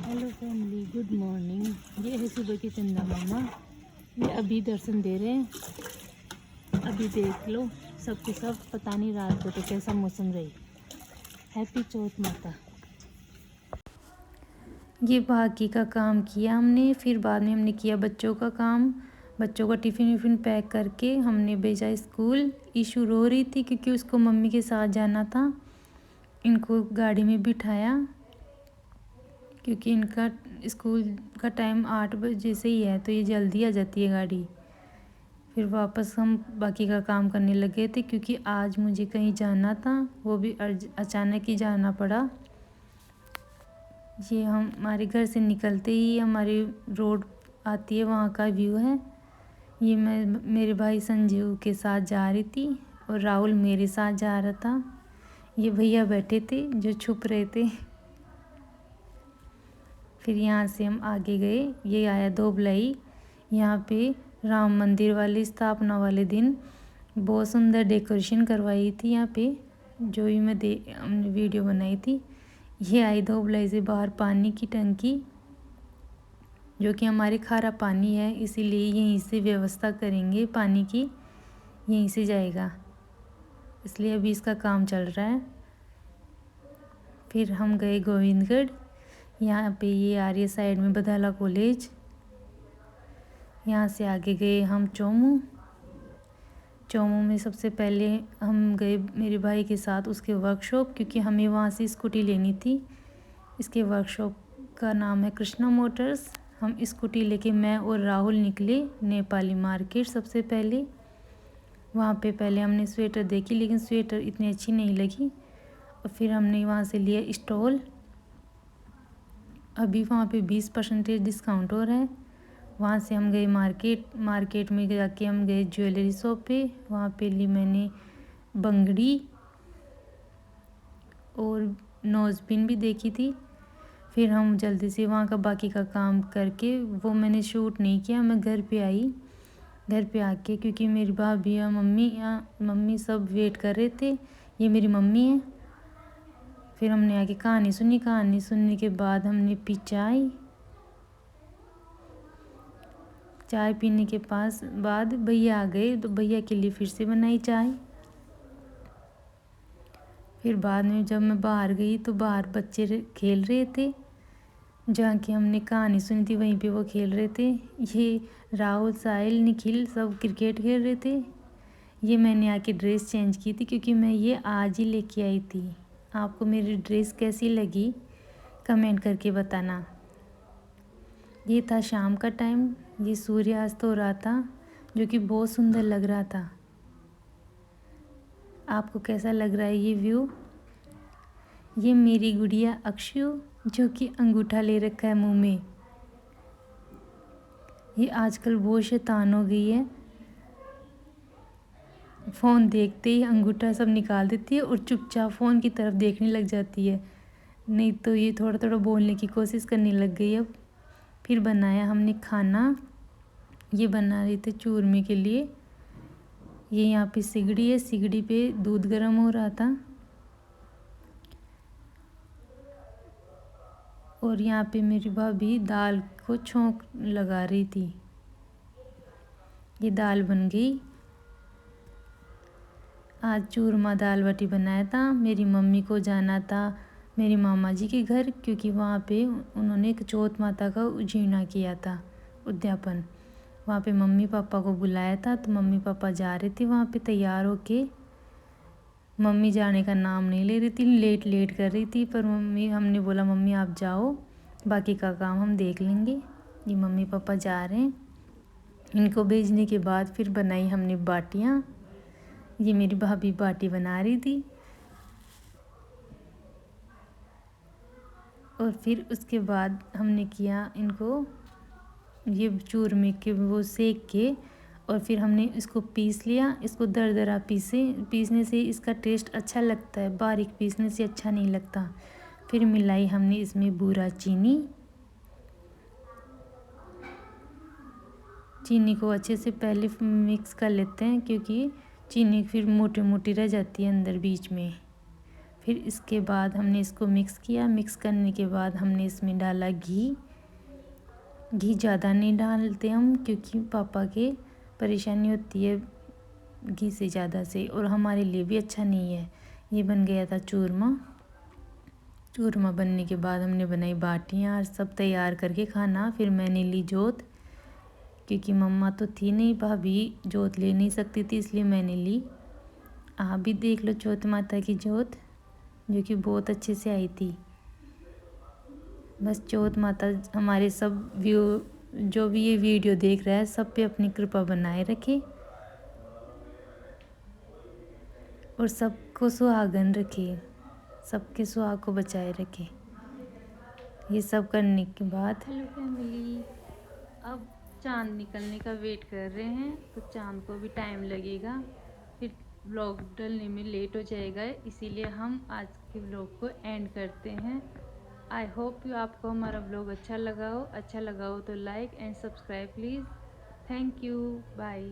Hello family, good morning. ये है सुबह की चंदा मामा। ये अभी दर्शन दे रहे हैं। अभी देख लो सब के सब। पता नहीं रात को तो कैसा मौसम रही। हैप्पी चौथ माता। ये बाकी का काम किया हमने, फिर बाद में हमने किया बच्चों का काम। बच्चों का टिफ़िन विफ़िन पैक करके हमने भेजा स्कूल। ईशू रो रही थी क्योंकि उसको मम्मी के साथ जाना था। इनको गाड़ी में बिठाया क्योंकि इनका स्कूल का टाइम 8 बजे से ही है, तो ये जल्दी आ जाती है गाड़ी। फिर वापस हम बाकी का काम करने लगे थे क्योंकि आज मुझे कहीं जाना था, वो भी अचानक ही जाना पड़ा। ये हम हमारे घर से निकलते ही हमारी रोड आती है, वहाँ का व्यू है। ये मैं मेरे भाई संजीव के साथ जा रही थी और राहुल मेरे साथ जा रहा था। ये भैया बैठे थे जो छुप रहे थे। फिर यहाँ से हम आगे गए। ये आया धोबलाई। यहाँ पे राम मंदिर वाली स्थापना वाले दिन बहुत सुंदर डेकोरेशन करवाई थी यहाँ पे, जो भी हमने वीडियो बनाई थी। ये आई धोबलाई से बाहर पानी की टंकी, जो कि हमारे खारा पानी है, इसीलिए यहीं से व्यवस्था करेंगे पानी की, यहीं से जाएगा, इसलिए अभी इसका काम चल रहा है। फिर हम गए गोविंदगढ़। यहाँ पे ये आ रही है साइड में बदाला कॉलेज। यहाँ से आगे गए हम चोमू। चोमू में सबसे पहले हम गए मेरे भाई के साथ उसके वर्कशॉप, क्योंकि हमें वहाँ से स्कूटी लेनी थी। इसके वर्कशॉप का नाम है कृष्णा मोटर्स। हम स्कूटी लेके मैं और राहुल निकले नेपाली मार्केट। सबसे पहले वहाँ पे पहले हमने स्वेटर देखी, लेकिन स्वेटर इतनी अच्छी नहीं लगी, और फिर हमने वहाँ से लिया स्टॉल। अभी वहाँ पे 20% डिस्काउंट हो रहा है। वहाँ से हम गए मार्केट में जाके हम गए ज्वेलरी शॉप पे। वहाँ पे ली मैंने बंगड़ी और नोज़ पिन भी देखी थी। फिर हम जल्दी से वहाँ का बाकी का काम करके, वो मैंने शूट नहीं किया, मैं घर पे आई। घर पे आके क्योंकि मेरी भाभी या मम्मी सब वेट कर रहे थे। ये मेरी मम्मी है। फिर हमने आके कहानी सुनी। कहानी सुनने के बाद हमने पी चाय पीने के बाद भैया आ गए, तो भैया के लिए फिर से बनाई चाय। फिर बाद में जब मैं बाहर गई तो बाहर बच्चे खेल रहे थे, जहाँ की हमने कहानी सुनी थी वहीं पे वो खेल रहे थे। ये राहुल, साहिल, निखिल सब क्रिकेट खेल रहे थे। ये मैंने आके ड्रेस चेंज की थी क्योंकि मैं ये आज ही लेके आई थी। आपको मेरी ड्रेस कैसी लगी कमेंट करके बताना। ये था शाम का टाइम। ये सूर्यास्त हो रहा था, जो कि बहुत सुंदर लग रहा था। आपको कैसा लग रहा है ये व्यू? ये मेरी गुड़िया अक्षु, जो कि अंगूठा ले रखा है मुंह में। ये आजकल बहुत शैतान हो गई है। फ़ोन देखते ही अंगूठा सब निकाल देती है और चुपचाप फ़ोन की तरफ देखने लग जाती है। नहीं तो ये थोड़ा थोड़ा बोलने की कोशिश करने लग गई अब। फिर बनाया हमने खाना। ये बना रहे थे चूरमे के लिए। ये यहाँ पे सिगड़ी है, सिगड़ी पे दूध गर्म हो रहा था। और यहाँ पे मेरी भाभी दाल को छोंक लगा रही थी। ये दाल बन गई। आज चूरमा दाल बाटी बनाया था। मेरी मम्मी को जाना था मेरी मामा जी के घर, क्योंकि वहाँ पे उन्होंने एक चौथ माता का उजीना किया था, उद्यापन। वहाँ पे मम्मी पापा को बुलाया था, तो मम्मी पापा जा रहे थे वहाँ पे तैयार होके। मम्मी जाने का नाम नहीं ले रही थी, लेट कर रही थी, पर हमने बोला मम्मी आप जाओ, बाकी का काम हम देख लेंगे। ये मम्मी पापा जा रहे हैं। इनको भेजने के बाद फिर बनाई हमने बाटियाँ। ये मेरी भाभी बाटी बना रही थी। और फिर उसके बाद हमने किया इनको ये चूरमे के वो सेक के, और फिर हमने इसको पीस लिया। इसको दरदरा पीसने से इसका टेस्ट अच्छा लगता है, बारीक पीसने से अच्छा नहीं लगता। फिर मिलाई हमने इसमें बूरा चीनी को अच्छे से पहले मिक्स कर लेते हैं, क्योंकि चीनी फिर मोटी मोटी रह जाती है अंदर बीच में। फिर इसके बाद हमने इसको मिक्स किया। मिक्स करने के बाद हमने इसमें डाला घी। घी ज़्यादा नहीं डालते हम, क्योंकि पापा के परेशानी होती है घी से ज़्यादा से, और हमारे लिए भी अच्छा नहीं है। ये बन गया था चूरमा। चूरमा बनने के बाद हमने बनाई बाटियाँ और सब तैयार करके खाना। फिर मैंने ली जोत, क्योंकि मम्मा तो थी नहीं, भाभी जोत ले नहीं सकती थी, इसलिए मैंने ली। आप भी देख लो चौथ माता की जोत, जो कि बहुत अच्छे से आई थी। बस चौथ माता हमारे सब जो भी ये वीडियो देख रहा है, सब पे अपनी कृपा बनाए रखे और सबको सुहागन रखे, सबके सुहाग को बचाए रखे। ये सब करने के बाद हेलो फैमिली, अब चांद निकलने का वेट कर रहे हैं, तो चांद को भी टाइम लगेगा, फिर व्लॉग डलने में लेट हो जाएगा, इसीलिए हम आज के व्लॉग को एंड करते हैं। आई होप यू आपको हमारा व्लॉग अच्छा लगा हो तो like and subscribe please. Thank you, bye.